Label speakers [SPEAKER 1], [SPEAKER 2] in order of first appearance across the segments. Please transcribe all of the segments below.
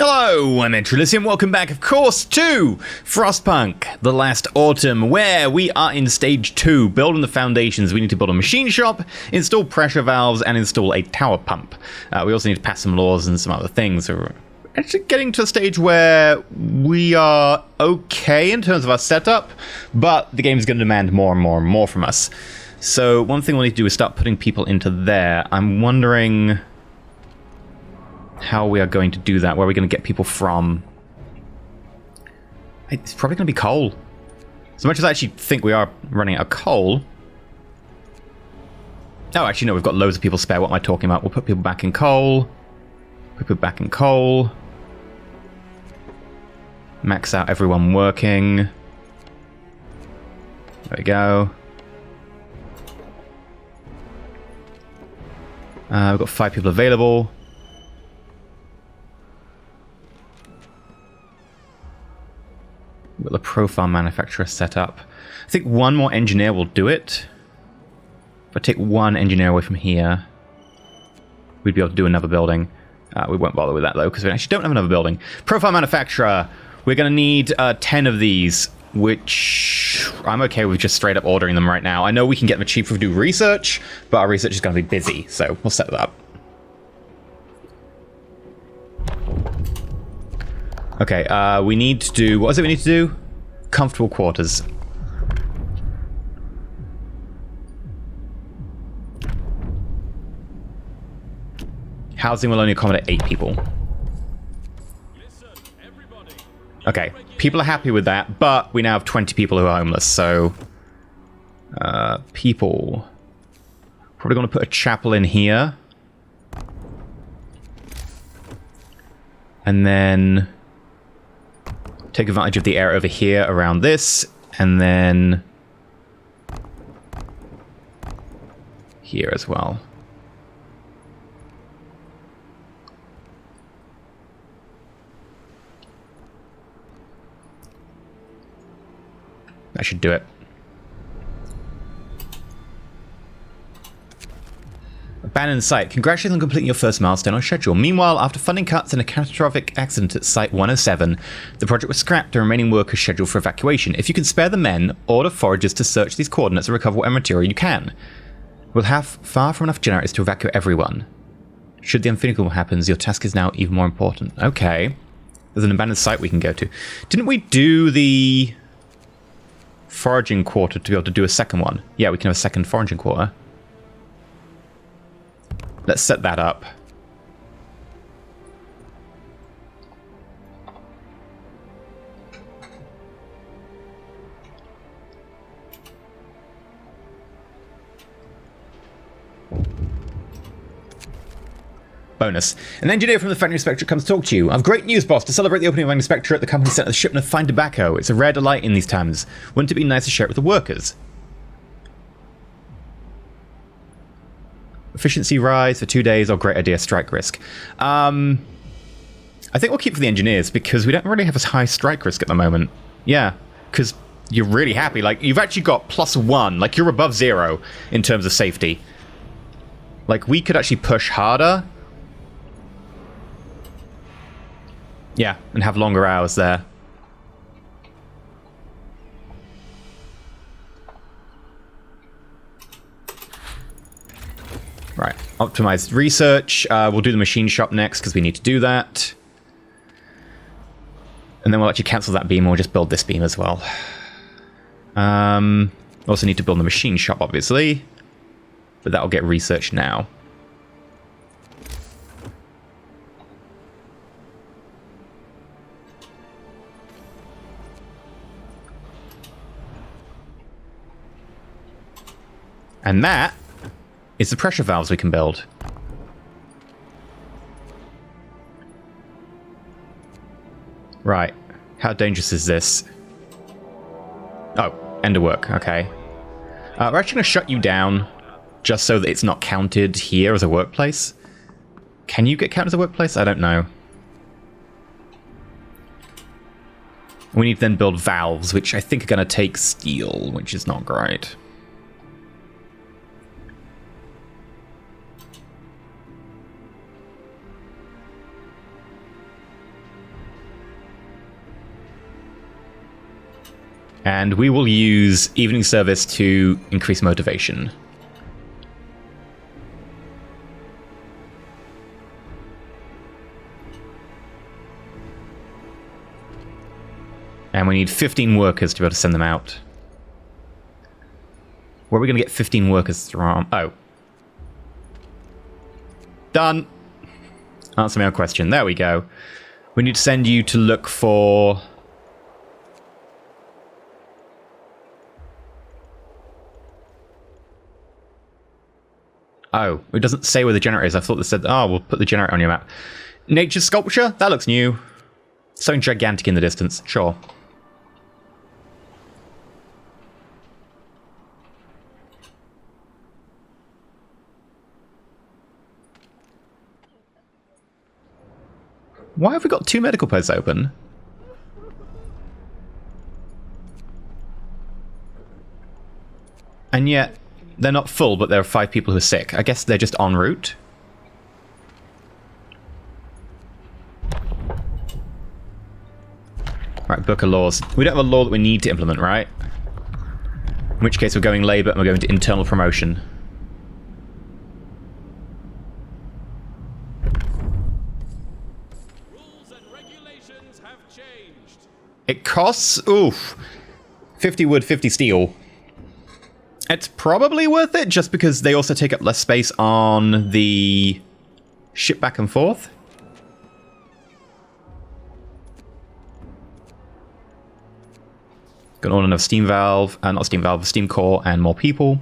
[SPEAKER 1] Hello, I'm EnterElysium. Welcome back, of course, to Frostpunk, The Last Autumn, where we are in Stage 2, building the foundations. We need to build a machine shop, install pressure valves, and install a tower pump. We also need to pass some laws and some other things. So we're actually getting to a stage where we are okay in terms of our setup, but the game is going to demand more and more and more from us. So one thing we'll need to do is start putting people into there. I'm wondering how we are going to do that. Where are we going to get people from? It's probably going to be coal. As much as I actually think we are running out of coal. Oh, actually, no, we've got loads of people spare. What am I talking about? We'll put people back in coal. Put people back in coal. Max out everyone working. There we go. We've got 5 people available. We've got the profile manufacturer set up. I think one more engineer will do it. If I take one engineer away from here, we'd be able to do another building. We won't bother with that, though, because we actually don't have another building. Profile manufacturer. We're going to need 10 of these, which I'm okay with just straight up ordering them right now. I know we can get them cheap if we do research, but our research is going to be busy, so we'll set that up. Okay, we need to do... What is it we need to do? Comfortable quarters. Housing will only accommodate 8 people. Okay, people are happy with that, but we now have 20 people who are homeless, so... people... Probably going to put a chapel in here. And then... take advantage of the area over here around this, and then here as well. That should do it. Abandoned site. Congratulations on completing your first milestone on schedule. Meanwhile, after funding cuts and a catastrophic accident at Site 107, the project was scrapped and remaining work is scheduled for evacuation. If you can spare the men, order foragers to search these coordinates and recover whatever material you can. We'll have far from enough generators to evacuate everyone. Should the unthinkable happens, your task is now even more important. Okay. There's an abandoned site we can go to. Didn't we do the foraging quarter to be able to do a second one? Yeah, we can have a second foraging quarter. Let's set that up. Bonus. An engineer from the Factory Inspectorate comes to talk to you. I've great news, boss. To celebrate the opening of an Inspectorate, the company sent a shipment of fine tobacco. It's a rare delight in these times. Wouldn't it be nice to share it with the workers? Efficiency rise for 2 days, or great idea, strike risk. I think we'll keep for the engineers, because we don't really have a high strike risk at the moment. Yeah, because you're really happy. Like, you've actually got +1. Like, you're above 0 in terms of safety. Like, we could actually push harder. Yeah, and have longer hours there. Right, optimized research. We'll do the machine shop next because we need to do that. And then we'll actually cancel that beam and we'll just build this beam as well. Also need to build the machine shop, obviously. But that'll get research now. And that is the pressure valves we can build. Right. How dangerous is this? Oh, end of work. Okay. We're actually going to shut you down just so that it's not counted here as a workplace. Can you get counted as a workplace? I don't know. We need to then build valves, which I think are going to take steel, which is not great. And we will use evening service to increase motivation. And we need 15 workers to be able to send them out. Where are we going to get 15 workers from? Oh. Done. Answer my question. There we go. We need to send you to look for... Oh, it doesn't say where the generator is. I thought they said, oh, we'll put the generator on your map. Nature sculpture? That looks new. Something gigantic in the distance. Sure. Why have we got 2 medical posts open? And yet, they're not full, but there are 5 people who are sick. I guess they're just en route. Right, book of laws. We don't have a law that we need to implement, right? In which case we're going labour and we're going to internal promotion.
[SPEAKER 2] Rules and regulations have changed.
[SPEAKER 1] It costs, oof, 50 wood, 50 steel. It's probably worth it, just because they also take up less space on the ship back and forth. Got on enough steam valve, not steam valve, steam core, and more people.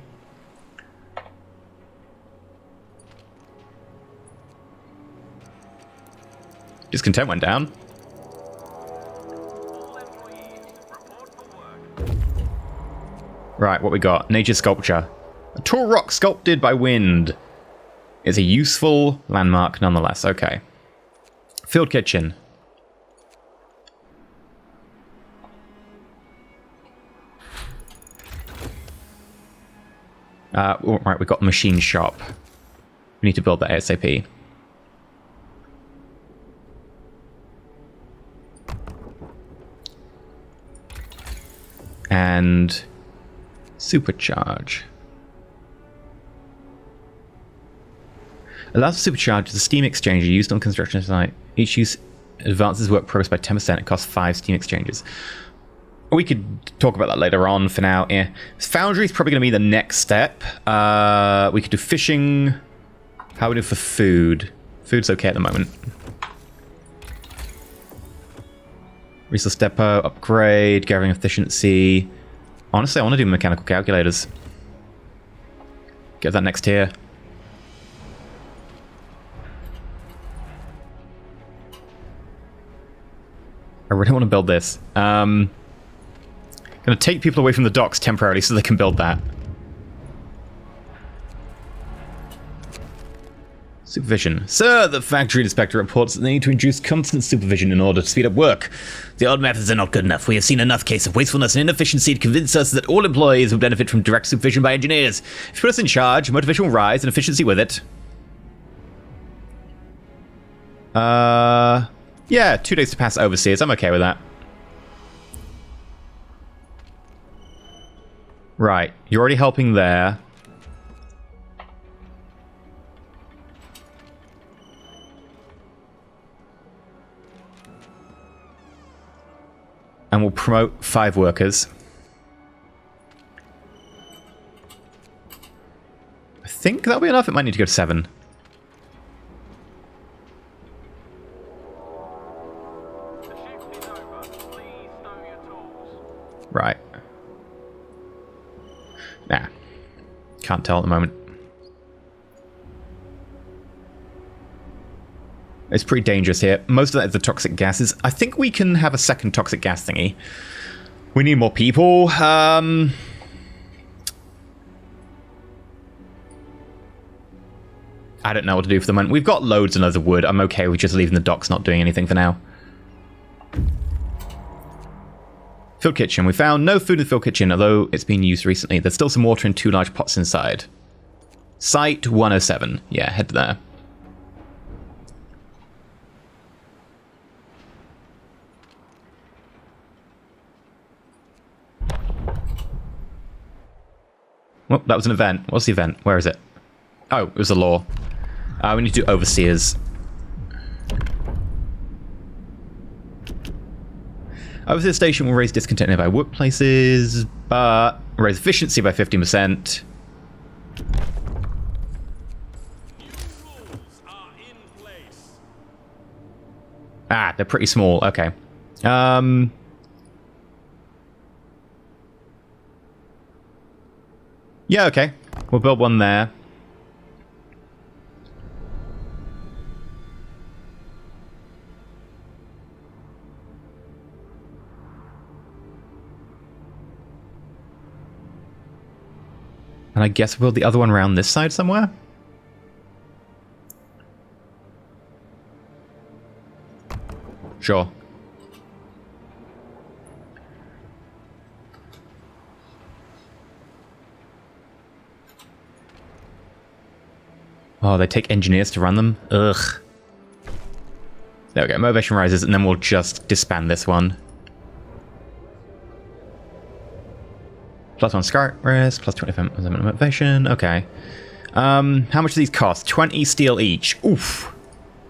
[SPEAKER 1] Discontent went down. Right, what we got? Nature sculpture. A tall rock sculpted by wind. Is a useful landmark nonetheless. Okay. Field kitchen. Right, we've got machine shop. We need to build that ASAP. And supercharge. Allows to supercharge the steam exchanger used on construction site. Each use advances work progress by 10%. It costs 5 steam exchanges. We could talk about that later on. For now, yeah. Foundry is probably going to be the next step. We could do fishing. How we do for food? Food's okay at the moment. Resource depot, upgrade, gathering efficiency. Honestly, I want to do mechanical calculators. Get that next tier. I really want to build this. Going to take people away from the docks temporarily so they can build that. Supervision. Sir, the factory inspector reports that they need to introduce constant supervision in order to speed up work. The old methods are not good enough. We have seen enough cases of wastefulness and inefficiency to convince us that all employees will benefit from direct supervision by engineers. If you put us in charge, motivation will rise and efficiency with it. Yeah, 2 days to pass overseers. I'm okay with that. Right, you're already helping there. And we'll promote 5 workers. I think that'll be enough. It might need to go to 7. Right. Nah. Can't tell at the moment. It's pretty dangerous here. Most of that is the toxic gases. I think we can have a second toxic gas thingy. We need more people. I don't know what to do for the moment. We've got loads and loads of wood. I'm okay with just leaving the docks not doing anything for now. Field kitchen. We found no food in the field kitchen, although it's been used recently. There's still some water in 2 large pots inside. Site 107. Yeah, head there. Well, that was an event. What's the event? Where is it? Oh, it was a law. We need to do overseers. Overseer station will raise discontent nearby workplaces, but raise efficiency by 15%. Ah, they're pretty small. Okay. Yeah, okay. We'll build one there. And I guess we'll build the other one around this side somewhere? Sure. Oh, they take engineers to run them? Ugh. There we go. Motivation rises, and then we'll just disband this one. +1 scar risk, +25% motivation. Okay. How much do these cost? 20 steel each. Oof.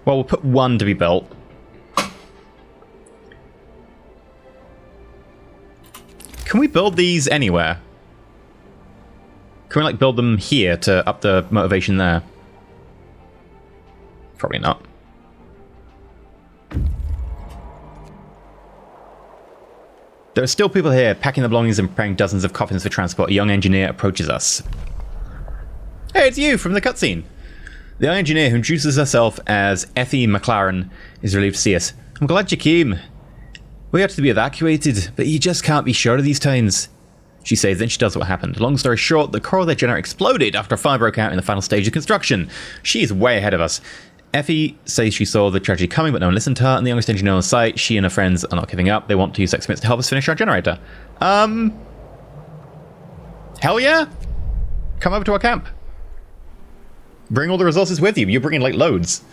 [SPEAKER 1] Well, we'll put one to be built. Can we build these anywhere? Can we, like, build them here to up the motivation there? Probably not. There are still people here, packing their belongings and preparing dozens of coffins for transport. A young engineer approaches us. Hey, it's you from the cutscene. The young engineer, who introduces herself as Effie McLaren, is relieved to see us. I'm glad you came. We had to be evacuated, but you just can't be sure of these times. She says, then she does what happened. Long story short, the core of their generator exploded after a fire broke out in the final stage of construction. She is way ahead of us. Effie says she saw the tragedy coming, but no one listened to her, and the youngest engineer on site, she and her friends are not giving up. They want to use X minutes to help us finish our generator. Hell yeah! Come over to our camp. Bring all the resources with you. You're bringing, like, loads.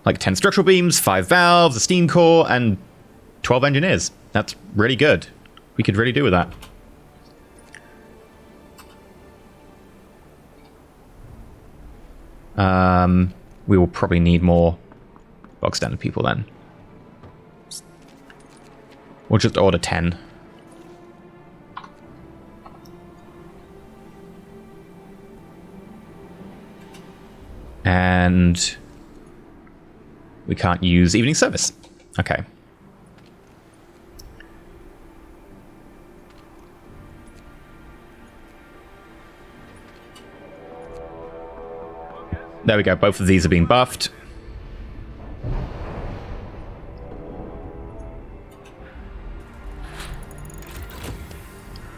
[SPEAKER 1] Like 10 structural beams, 5 valves, a steam core, and 12 engineers. That's really good. We could really do with that. We will probably need more bog standard people then. We'll just order 10. And we can't use evening service. Okay. There we go, both of these are being buffed.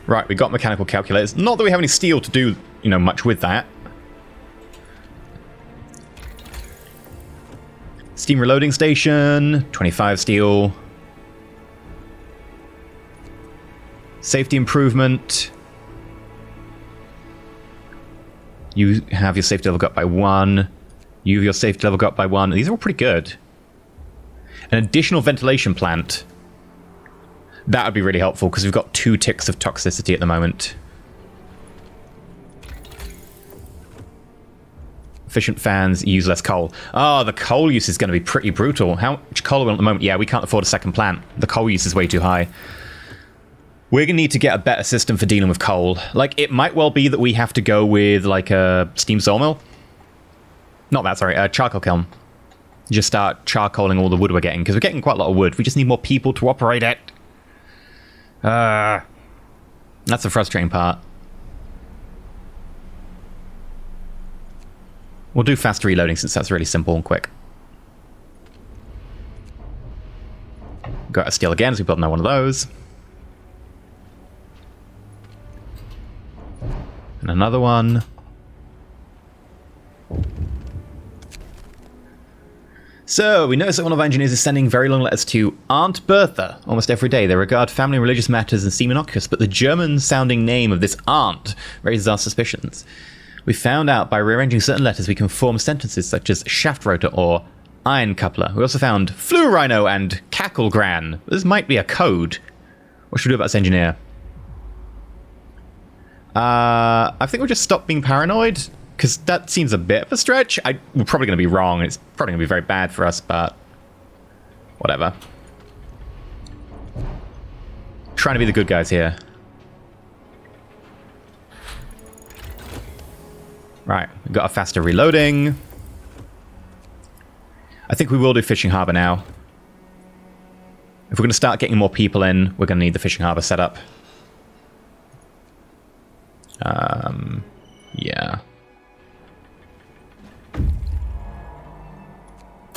[SPEAKER 1] Right, we got mechanical calculators. Not that we have any steel to do, you know, much with that. Steam reloading station, 25 steel. Safety improvement. You have your safety level got by 1. You have your safety level got by 1. These are all pretty good. An additional ventilation plant. That would be really helpful because we've got 2 ticks of toxicity at the moment. Efficient fans use less coal. Oh, the coal use is going to be pretty brutal. How much coal are we on at the moment? Yeah, we can't afford a second plant. The coal use is way too high. We're going to need to get a better system for dealing with coal. Like, it might well be that we have to go with, like, a steam sawmill. Not that, sorry, a charcoal kiln. Just start charcoaling all the wood we're getting, because we're getting quite a lot of wood. We just need more people to operate it. That's the frustrating part. We'll do faster reloading, since that's really simple and quick. Got a steel again, so we built another one of those. And another one. So, we notice that one of our engineers is sending very long letters to Aunt Bertha almost every day. They regard family and religious matters and seem innocuous, but the German-sounding name of this aunt raises our suspicions. We found out by rearranging certain letters we can form sentences such as shaft rotor or iron coupler. We also found flu rhino and cackle gran. This might be a code. What should we do about this engineer? I think we'll just stop being paranoid, because that seems a bit of a stretch. We're probably going to be wrong. It's probably going to be very bad for us, but whatever. Trying to be the good guys here. Right, we've got a faster reloading. I think we will do Fishing Harbour now. If we're going to start getting more people in, we're going to need the Fishing Harbour set up. Yeah.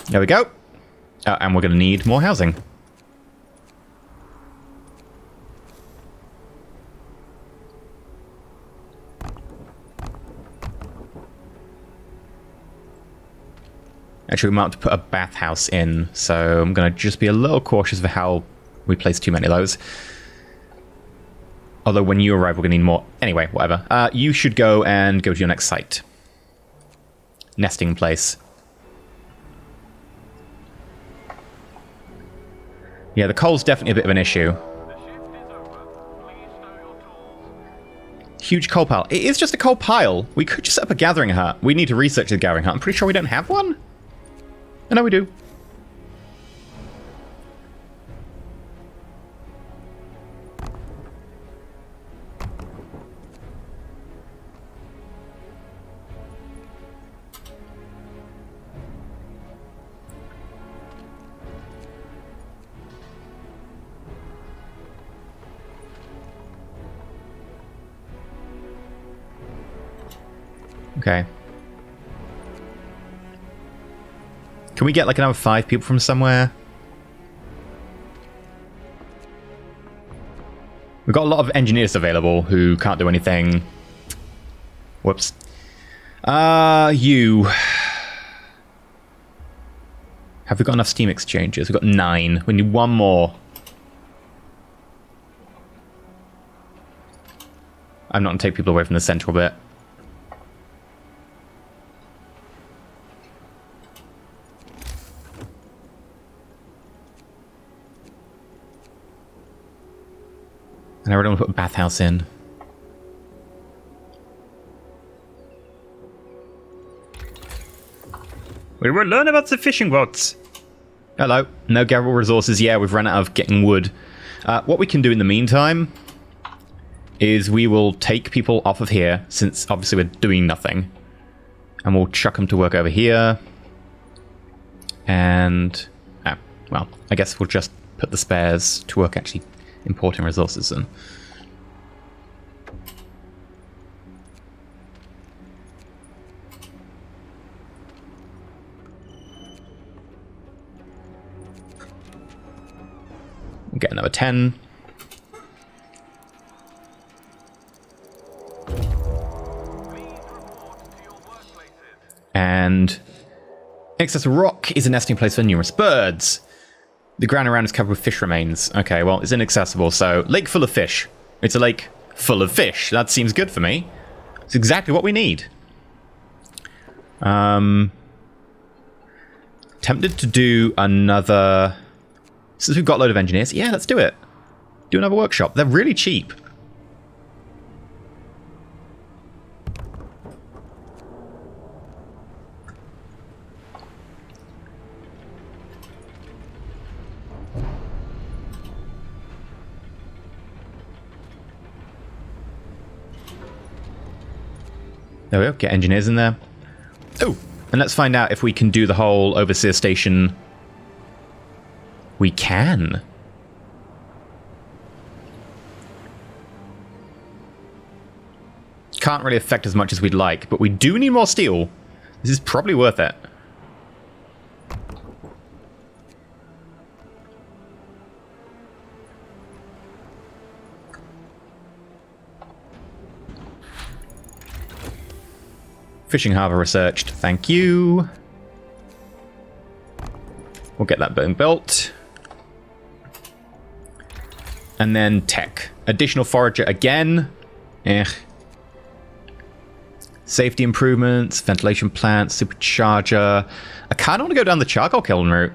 [SPEAKER 1] There we go. And we're going to need more housing. Actually, we might have to put a bathhouse in, so I'm going to just be a little cautious of how we place too many of those. Although when you arrive, we're going to need more. Anyway, whatever. You should go to your next site. Nesting place. Yeah, the coal's definitely a bit of an issue. Huge coal pile. It is just a coal pile. We could just set up a gathering hut. We need to research the gathering hut. I'm pretty sure we don't have one. I know we do. Okay. Can we get like another 5 people from somewhere? We've got a lot of engineers available who can't do anything. Whoops. You. Have we got enough steam exchangers? We've got 9. We need 1 more. I'm not going to take people away from the central bit. And I really want to put a bathhouse in. We will learn about the fishing boats. Hello. No gatherable resources. Yeah, we've run out of getting wood. What we can do in the meantime is we will take people off of here, since obviously we're doing nothing. And we'll chuck them to work over here. And, well, I guess we'll just put the spares to work actually importing resources in. We'll get another 10. And excess rock is a nesting place for numerous birds. The ground around is covered with fish remains. Okay, well, it's inaccessible, so lake full of fish. It's a lake full of fish. That seems good for me. It's exactly what we need. Tempted to do another... Since we've got a load of engineers, yeah, let's do it. Do another workshop. They're really cheap. There we go, get engineers in there. Oh, and let's find out if we can do the whole overseer station. We can. Can't really affect as much as we'd like, but we do need more steel. This is probably worth it. Fishing Harbour researched, thank you. We'll get that boom built. And then tech. Additional forager again. Safety improvements, ventilation plants, supercharger. I kind of want to go down the charcoal kiln route.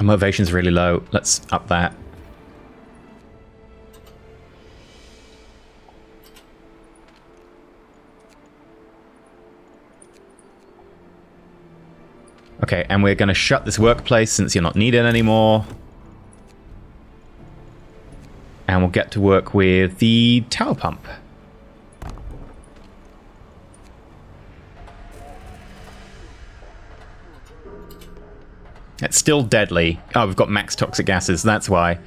[SPEAKER 1] Our motivation's really low. Let's up that. Okay, and we're going to shut this workplace since you're not needed anymore. And we'll get to work with the tower pump. It's still deadly. Oh, we've got max toxic gases, that's why.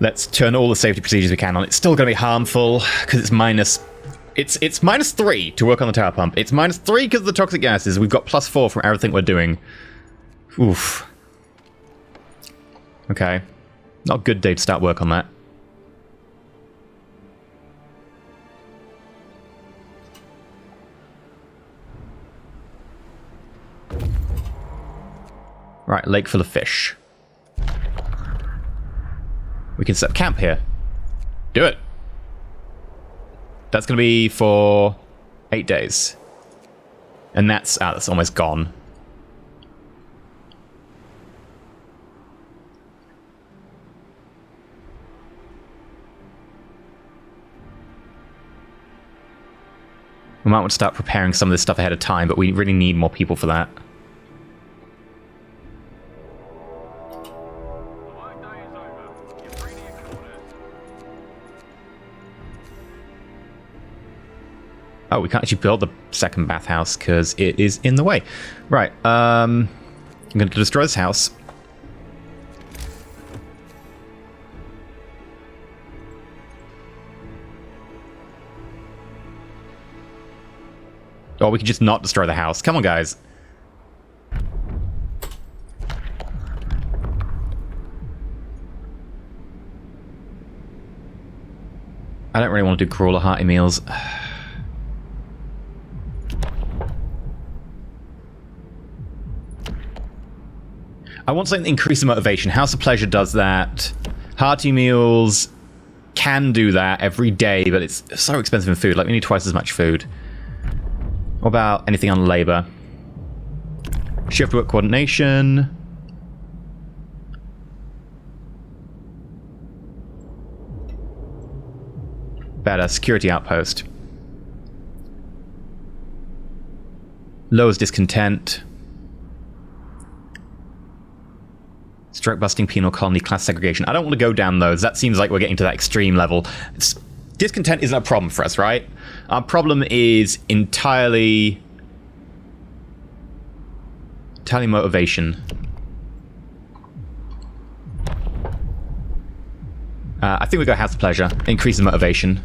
[SPEAKER 1] Let's turn all the safety procedures we can on. It's still going to be harmful, because it's minus... It's -3 to work on the tower pump. It's -3 because of the toxic gases. We've got +4 from everything we're doing. Oof. Okay. Not a good day to start work on that. Right, lake full of fish. We can set up camp here. Do it. That's going to be for 8 days. And that's almost gone. We might want to start preparing some of this stuff ahead of time, but we really need more people for that. Oh, we can't actually build the second bathhouse because it is in the way. Right, I'm going to destroy this house. Or we can just not destroy the house. Come on, guys. I don't really want to do crawler Hearty Meals. I want something to increase the motivation. House of Pleasure does that. Hearty Meals can do that every day, but it's so expensive in food. Like, we need twice as much food. What about anything on labor? Shift work coordination. Better. Security outpost. Lowers discontent. Strike busting, penal colony, class segregation. I don't want to go down those. That seems like we're getting to that extreme level. Discontent isn't a problem for us, right? Our problem is entirely motivation. I think we go House of Pleasure. Increase the motivation.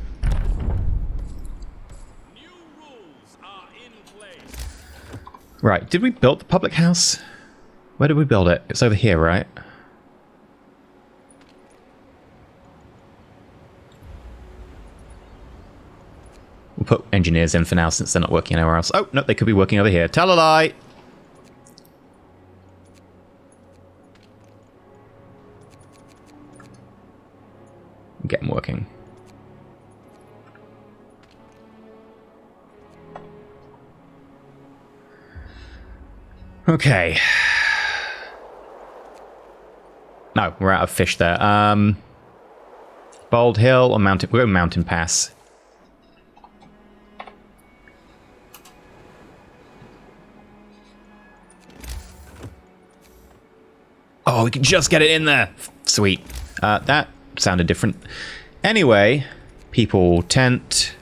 [SPEAKER 2] New rules are in place.
[SPEAKER 1] Right, did we build the public house? Where did we build it? It's over here, right? We'll put engineers in for now since they're not working anywhere else. Oh, no, they could be working over here. Tell a lie! Get them working. Okay. No, we're out of fish there. Bald Hill or Mountain... We'll go Mountain Pass. Oh, we can just get it in there. Sweet. That sounded different. Anyway, people tent.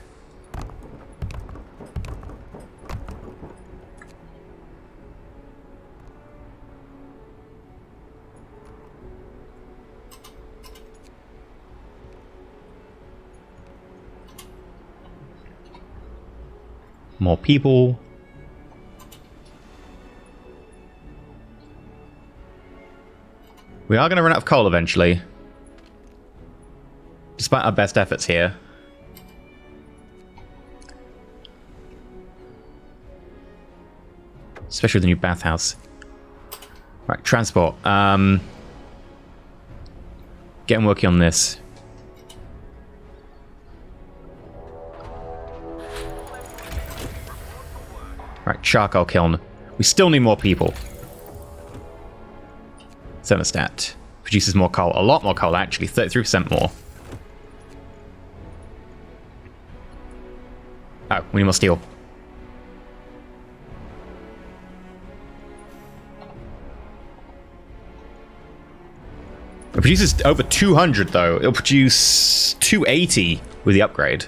[SPEAKER 1] More people. We are going to run out of coal eventually. Despite our best efforts here. Especially with the new bathhouse. Right, transport. Getting working on this. Right, charcoal kiln. We still need more people. Thermostat. Produces more coal. A lot more coal, actually. 33% more. Oh, we need more steel. produces over 200 though. It'll produce 280 with the upgrade.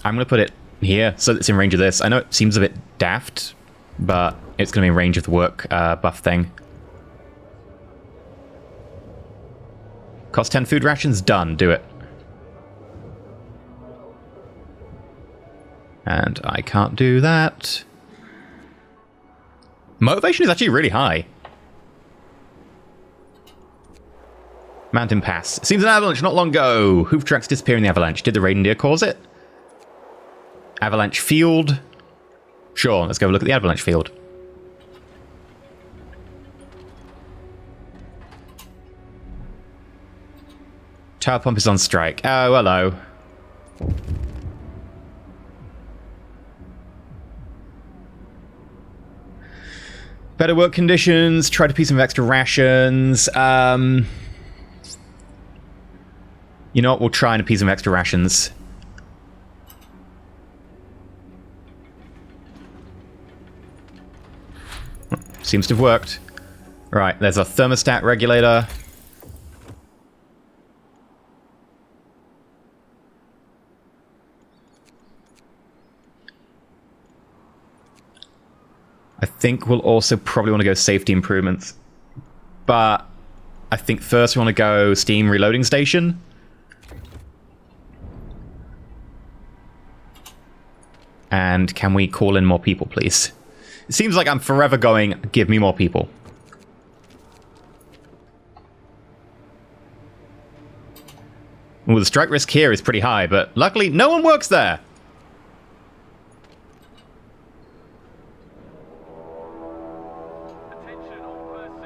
[SPEAKER 1] I'm going to put it here so that it's in range of this. I know it seems a bit daft, but it's going to be in range of the work buff thing. Cost 10 food rations? Done. Do it. And I can't do that. Motivation is actually really high. Mountain Pass. Seems an avalanche not long ago. Hoof tracks disappear in the avalanche. Did the reindeer cause it? Avalanche field. Sure, let's go look at the avalanche field. Tower pump is on strike. Oh, hello. Better work conditions. Try to piece some extra rations. You know what? We'll try and appease some extra rations. Seems to have worked. Right, there's a thermostat regulator. I think we'll also probably want to go safety improvements. But I think first we want to go steam reloading station. And can we call in more people, please? It seems like I'm forever going, give me more people. Well, the strike risk here is pretty high, but luckily no one works there.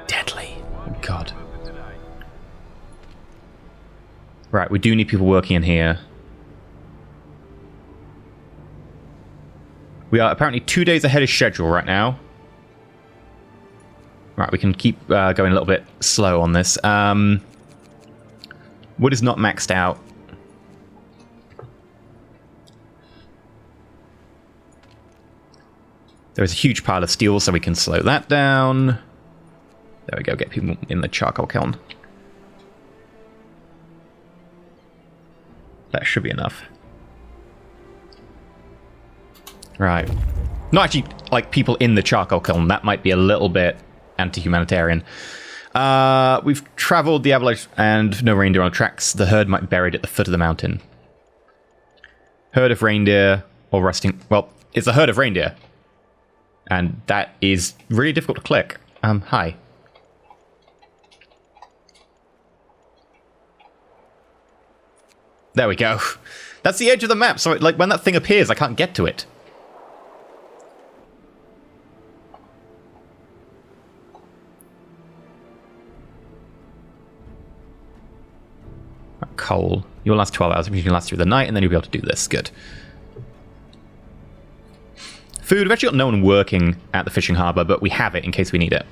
[SPEAKER 1] Deadly. Oh, God. Right, we do need people working in here. We are apparently 2 days ahead of schedule right now. Right, we can keep going a little bit slow on this. Wood is not maxed out. There is a huge pile of steel, so we can slow that down. There we go, get people in the charcoal kiln. That should be enough. Right. Not actually, like, people in the charcoal kiln. That might be a little bit anti-humanitarian. We've traveled the avalanche and no reindeer on tracks. The herd might be buried at the foot of the mountain. Herd of reindeer or rusting... Well, it's a herd of reindeer. And that is really difficult to click. Hi. There we go. That's the edge of the map, so like when that thing appears, I can't get to it. Coal. You'll last 12 hours, you can last through the night, and then you'll be able to do this. Good. Food. We've actually got no one working at the fishing harbour, but we have it in case we need it.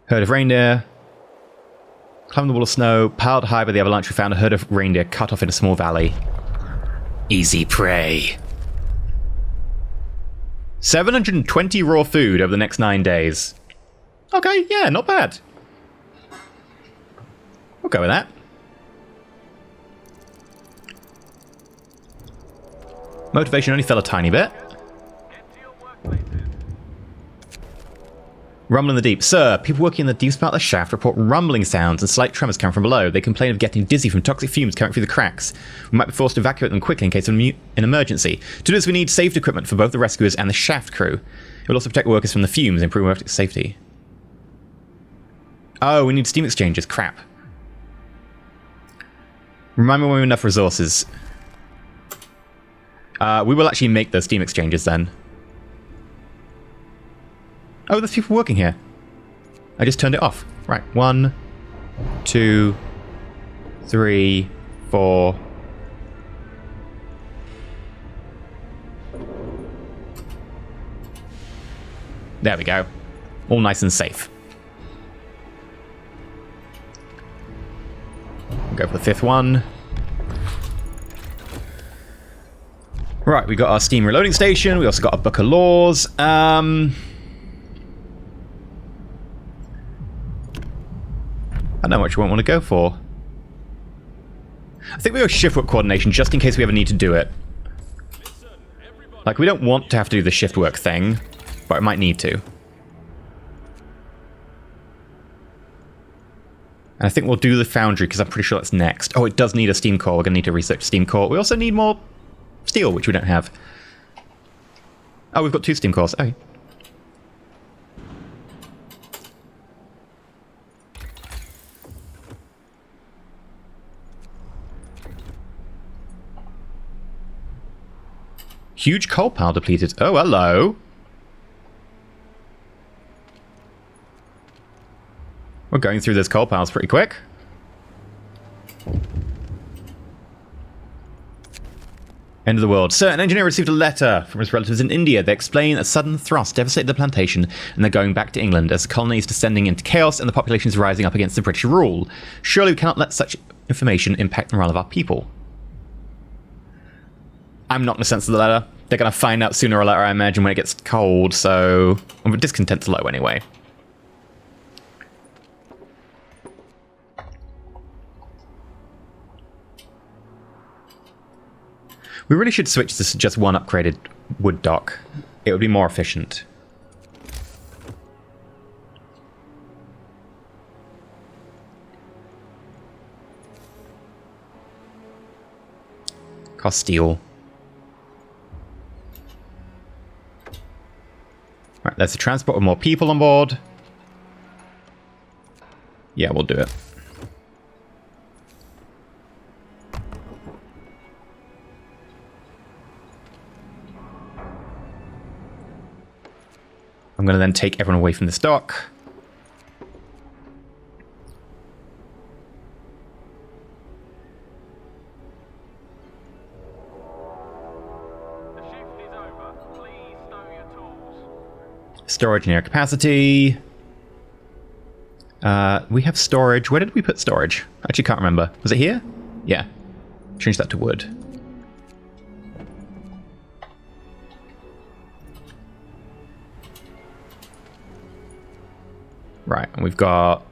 [SPEAKER 1] Herd of reindeer. Climbed the wall of snow. Piled high by the avalanche, we found a herd of reindeer cut off in a small valley. Easy prey. 720 raw food over the next 9 days. Okay, yeah, not bad. We'll go with that. Motivation only fell a tiny bit. Rumble in the deep. Sir, people working in the deep part of the shaft report rumbling sounds and slight tremors coming from below. They complain of getting dizzy from toxic fumes coming through the cracks. We might be forced to evacuate them quickly in case of an emergency. To do this, we need safety equipment for both the rescuers and the shaft crew. It will also protect workers from the fumes and improve worker safety. Oh, we need steam exchanges. Crap. Remind me when we have enough resources. We will actually make those steam exchanges then. Oh, there's people working here. I just turned it off. Right. 1, 2, 3, 4. There we go. All nice and safe. Go for the 5th one. Right, we got our steam reloading station. We also got a book of laws. I don't know which one I want to go for. I think we go shift work coordination just in case we ever need to do it. Like, we don't want to have to do the shift work thing, but I might need to. And I think we'll do the foundry because I'm pretty sure that's next. Oh, it does need a steam core. We're going to need to research steam core. We also need more steel, which we don't have. Oh, we've got 2 steam cores. Okay. Huge coal pile depleted. Oh, hello. We're going through those coal piles pretty quick. End of the world. Sir, an engineer received a letter from his relatives in India. They explain a sudden thrust devastated the plantation and they're going back to England as the colony is descending into chaos and the population is rising up against the British rule. Surely we cannot let such information impact the morale of our people. I'm not going to censor the letter. They're going to find out sooner or later, I imagine, when it gets cold, so... discontent's low anyway. We really should switch this to just one upgraded wood dock. It would be more efficient. Cost steel. Right, there's a transport with more people on board. Yeah, we'll do it. I'm going to then take everyone away from this dock.
[SPEAKER 2] The shift is over. Please stow your tools.
[SPEAKER 1] Storage near capacity. We have storage. Where did we put storage? I actually can't remember. Was it here? Yeah. Change that to wood. Right, and we've got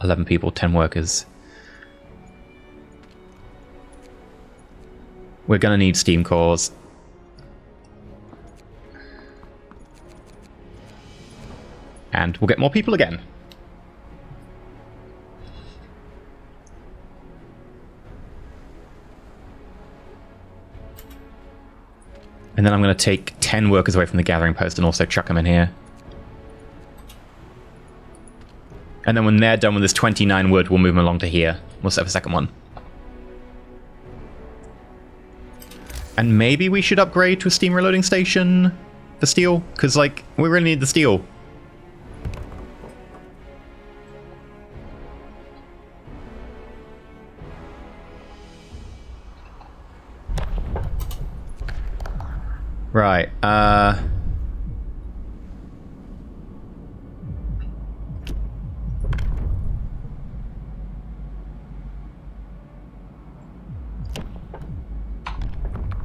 [SPEAKER 1] 11 people, 10 workers. We're going to need steam cores. And we'll get more people again. And then I'm going to take 10 workers away from the gathering post and also chuck them in here. And then when they're done with this 29 wood, we'll move them along to here. We'll set up a second one. And maybe we should upgrade to a steam reloading station for steel, because, like, we really need the steel. Right,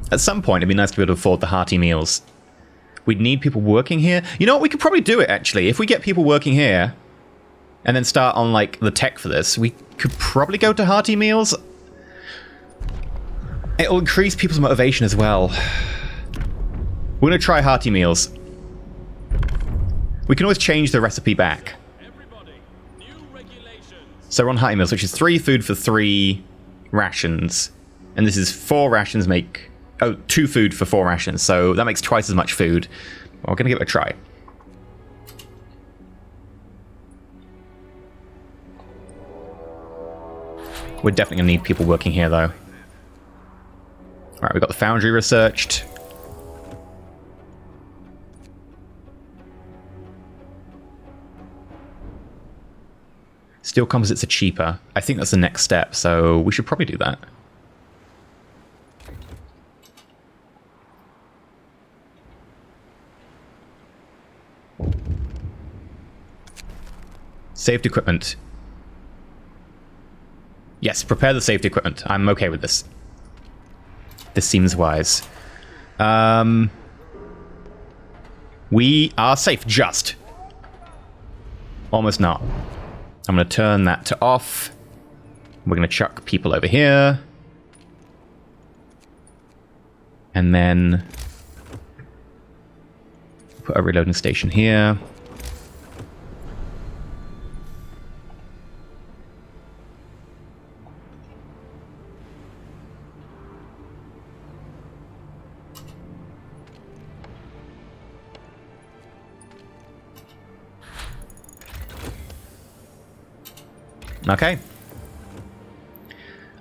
[SPEAKER 1] at some point, it'd be nice to be able to afford the Hearty Meals. We'd need people working here. You know what? We could probably do it, actually. If we get people working here, and then start on, like, the tech for this, we could probably go to Hearty Meals. It'll increase people's motivation as well. We're going to try Hearty Meals. We can always change the recipe back.
[SPEAKER 2] Everybody, new regulations.
[SPEAKER 1] So we're on Hearty Meals, which is 3 food for 3 rations. And this is 4 rations make... Oh, 2 food for 4 rations, so that makes twice as much food. We're going to give it a try. We're definitely going to need people working here, though. Alright, we've got the foundry researched. Steel composites are cheaper. I think that's the next step, so we should probably do that. Saved equipment. Yes, prepare the saved equipment. I'm okay with this. This seems wise. We are safe, just. Almost not. I'm going to turn that to off. We're going to chuck people over here. And then put a reloading station here. Okay.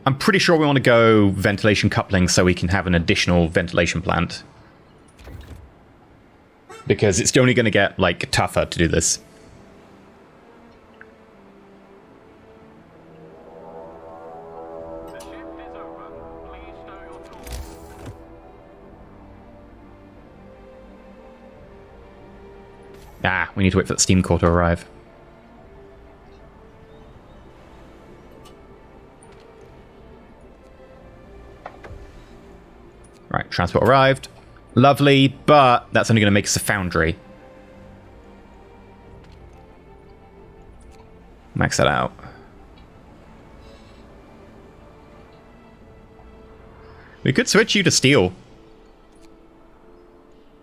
[SPEAKER 1] I'm pretty sure we want to go ventilation coupling so we can have an additional ventilation plant. Because it's only going to get, like, tougher to do this.
[SPEAKER 2] The shift is over. Please stow your tools.
[SPEAKER 1] Ah, we need to wait for the steam core to arrive. Right, transport arrived. Lovely, but that's only going to make us a foundry. Max that out. We could switch you to steel.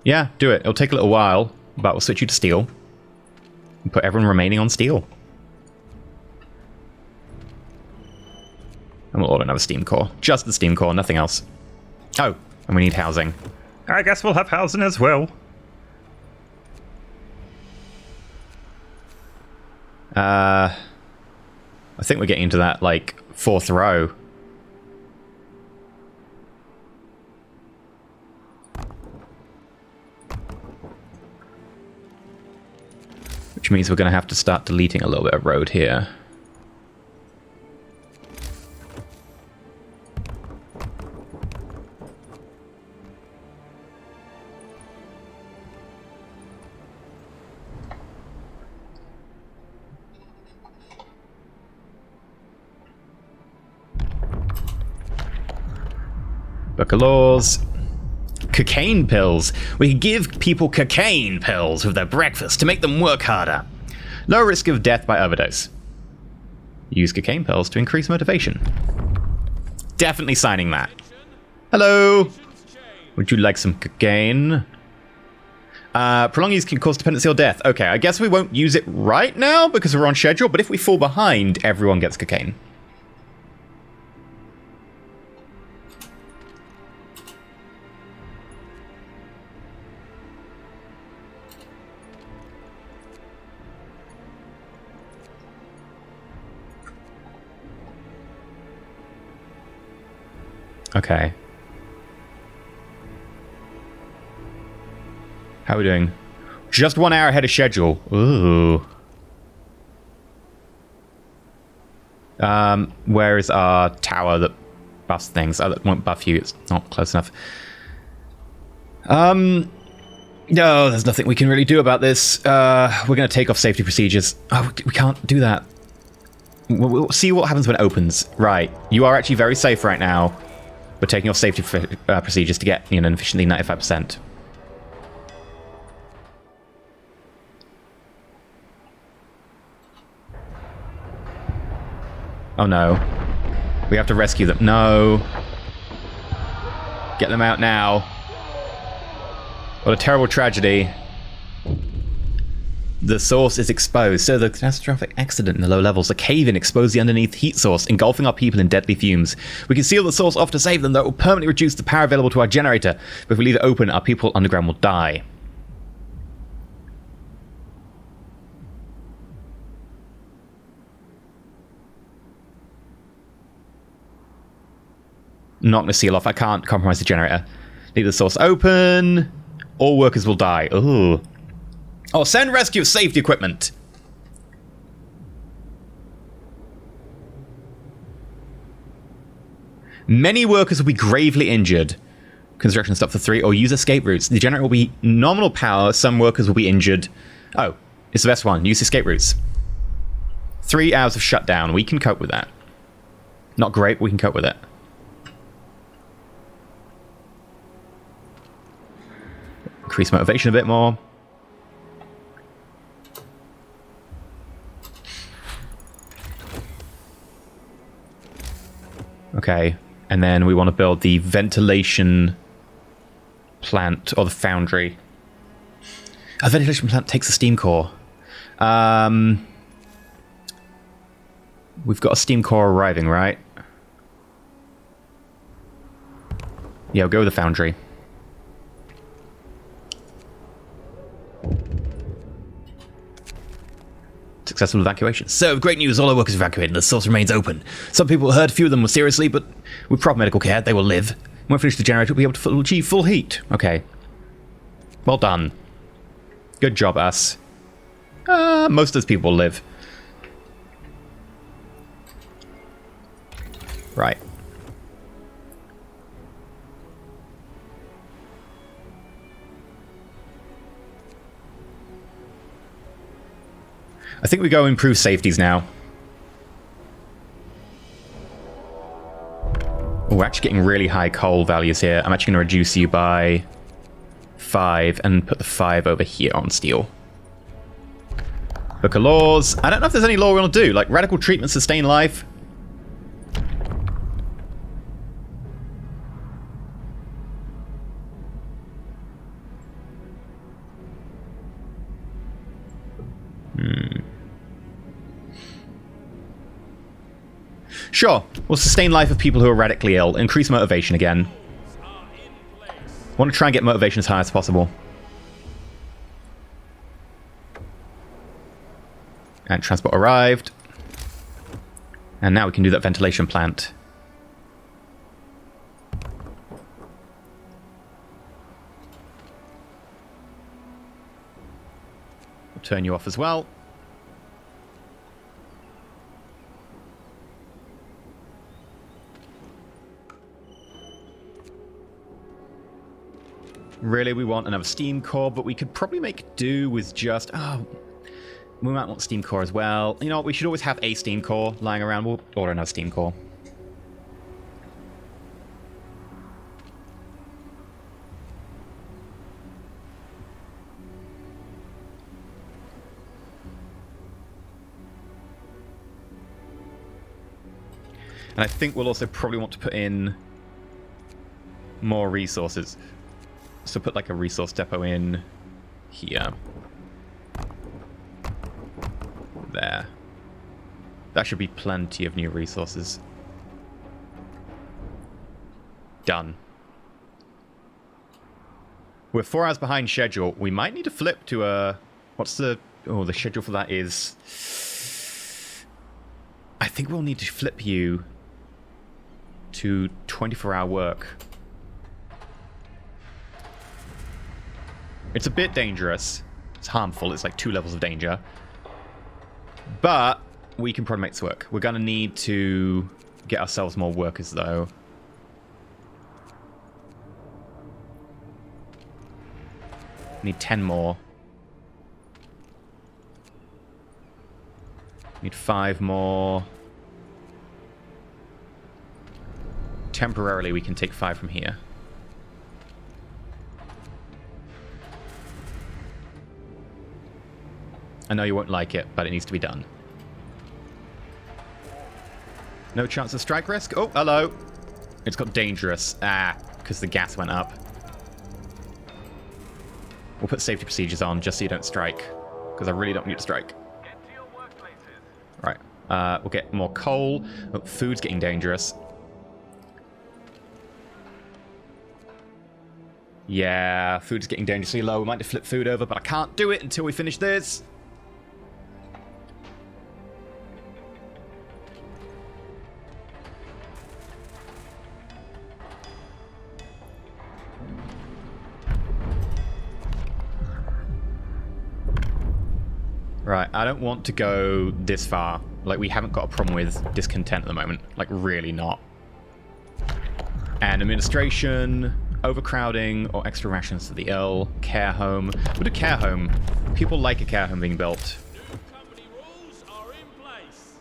[SPEAKER 1] Yeah, do it. It'll take a little while, but we'll switch you to steel. And put everyone remaining on steel. And we'll order another steam core. Just the steam core, nothing else. Oh, and we need housing.
[SPEAKER 3] I guess we'll have housing as well.
[SPEAKER 1] I think we're getting into that, like, fourth row. Which means we're going to have to start deleting a little bit of road here. Book of Laws. Cocaine pills. We can give people cocaine pills with their breakfast to make them work harder. Low risk of death by overdose. Use cocaine pills to increase motivation. Definitely signing that. Hello. Would you like some cocaine? Prolonged use can cause dependency or death. Okay, I guess we won't use it right now because we're on schedule, but if we fall behind, everyone gets cocaine. Okay. How are we doing? Just 1 hour ahead of schedule. Ooh. Where is our tower that buffs things? Oh, that won't buff you. It's not close enough. No, there's nothing we can really do about this. We're going to take off safety procedures. Oh, we can't do that. We'll see what happens when it opens. Right. You are actually very safe right now. We're taking off safety procedures to get, an efficiently 95%. Oh no. We have to rescue them. No. Get them out now. What a terrible tragedy. The source is exposed. So the catastrophic accident in the low levels, a cave-in exposed the underneath heat source, engulfing our people in deadly fumes. We can seal the source off to save them, though it will permanently reduce the power available to our generator. But if we leave it open, our people underground will die. Not going to seal off. I can't compromise the generator. Leave the source open. All workers will die. Ooh. Oh, send rescue safety equipment. Many workers will be gravely injured. Construction stop for 3, or use escape routes. The generator will be nominal power. Some workers will be injured. Oh, it's the best one. Use escape routes. 3 hours of shutdown. We can cope with that. Not great, but we can cope with it. Increase motivation a bit more. Okay, and then we want to build the ventilation plant, or the foundry. A ventilation plant takes a steam core. We've got a steam core arriving, right? Yeah, we'll go with the foundry. Successful evacuation. So, great news, all our workers evacuated, the source remains open. Some people were hurt, few of them were seriously, but with proper medical care, they will live. When we finish the generator, we'll be able to achieve full heat. Okay. Well done. Good job, us. Most of those people will live. Right. I think we go improve safeties now. Oh, we're actually getting really high coal values here. I'm actually going to reduce you by 5 and put the 5 over here on steel. Book of laws. I don't know if there's any law we want to do. Like radical treatment, sustain life. Sure, we'll sustain life of people who are radically ill. Increase motivation again. Want to try and get motivation as high as possible. And transport arrived. And now we can do that ventilation plant. We'll turn you off as well. Really, we want another steam core, but we could probably make do with just... Oh, we might want steam core as well. You know what? We should always have a steam core lying around. We'll order another steam core. And I think we'll also probably want to put in more resources. So put like a resource depot in here. There. That should be plenty of new resources. Done. We're 4 hours behind schedule. We might need to flip to a... What's the... Oh, the schedule for that is... I think we'll need to flip you to 24-hour work. It's a bit dangerous. It's harmful. It's like 2 levels of danger. But we can probably make this work. We're going to need to get ourselves more workers, though. Need 10 more. Need 5 more. Temporarily, we can take 5 from here. I know you won't like it, but it needs to be done. No chance of strike risk? Oh, hello. It's got dangerous. Ah, because the gas went up. We'll put safety procedures on just so you don't strike. Because I really don't need to strike.
[SPEAKER 2] Get to your workplaces.
[SPEAKER 1] Right. We'll get more coal. Oh, food's getting dangerous. Yeah, food's getting dangerously low. We might have to flip food over, but I can't do it until we finish this. Right, I don't want to go this far. Like, we haven't got a problem with discontent at the moment. Like, really not. And administration, overcrowding, or extra rations for the ill, care home. We'll do care home. People like a care home being built.
[SPEAKER 2] New company rules are in place.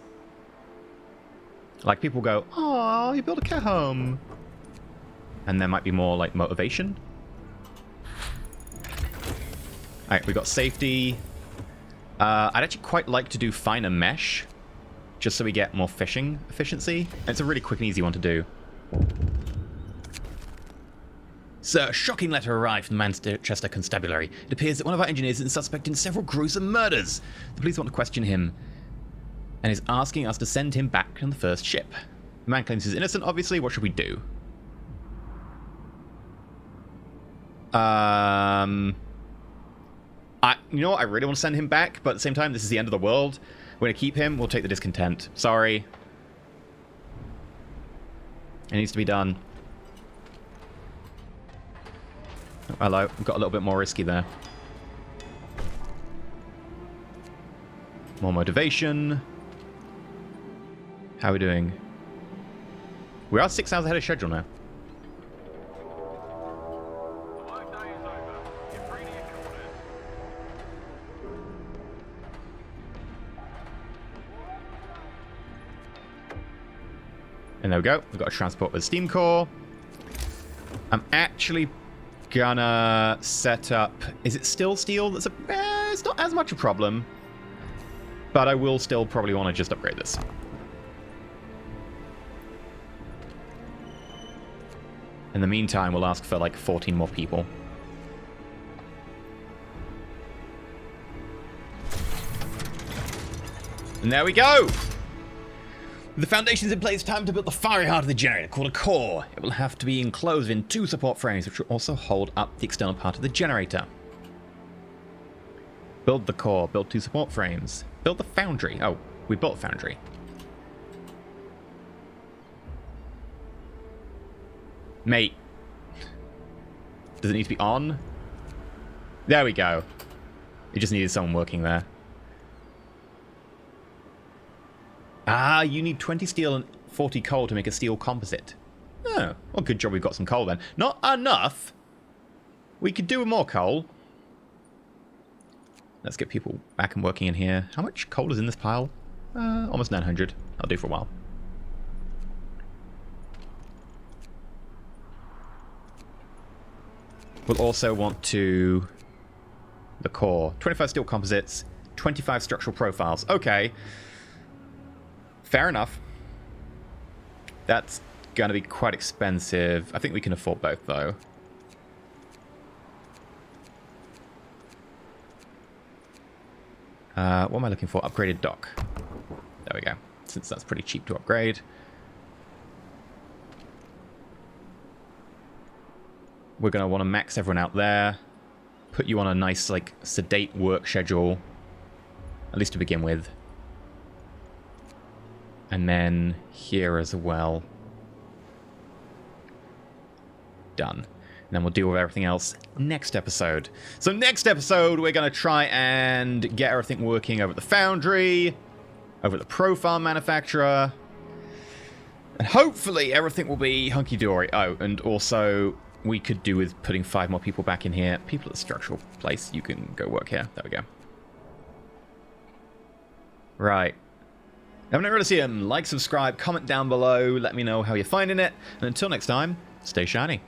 [SPEAKER 1] Like, people go, oh, you built a care home. And there might be more, like, motivation. Alright, we got safety. I'd actually quite like to do finer mesh, just so we get more fishing efficiency. And it's a really quick and easy one to do. Sir, a shocking letter arrived from the Manchester Constabulary. It appears that one of our engineers is suspect in several gruesome murders. The police want to question him and is asking us to send him back on the first ship. The man claims he's innocent, obviously. What should we do? You know what? I really want to send him back, but at the same time, this is the end of the world. We're going to keep him. We'll take the discontent. Sorry. It needs to be done. Oh, hello. Got a little bit more risky there. More motivation. How are we doing? We are 6 hours ahead of schedule now.
[SPEAKER 2] The workday is over. You're free to your quarters.
[SPEAKER 1] And there we go. We've got a transport with steam core. I'm actually gonna set up... Is it still steel? That's a... it's not as much a problem. But I will still probably want to just upgrade this. In the meantime, we'll ask for like 14 more people. And there we go! With the foundations in place, time to build the fiery heart of the generator, called a core. It will have to be enclosed in 2 support frames, which will also hold up the external part of the generator. Build the core, build 2 support frames. Build the foundry. Oh, we built foundry. Mate. Does it need to be on? There we go. It just needed someone working there. Ah, you need 20 steel and 40 coal to make a steel composite. Oh, well, good job we've got some coal then. Not enough. We could do with more coal. Let's get people back and working in here. How much coal is in this pile? Almost 900. I'll do for a while. We'll also want to... the core. 25 steel composites, 25 structural profiles. Okay. Fair enough. That's going to be quite expensive. I think we can afford both, though. What am I looking for? Upgraded dock. There we go. Since that's pretty cheap to upgrade. We're going to want to max everyone out there. Put you on a nice, like, sedate work schedule. At least to begin with. And then here as well. Done. And then we'll deal with everything else next episode. So next episode, we're going to try and get everything working over at the foundry, over at the profile manufacturer. And hopefully everything will be hunky-dory. Oh, and also we could do with putting 5 more people back in here. People at the structural place, you can go work here. There we go. Right. EnterElysium, like, subscribe, comment down below, let me know how you're finding it, and until next time, stay shiny.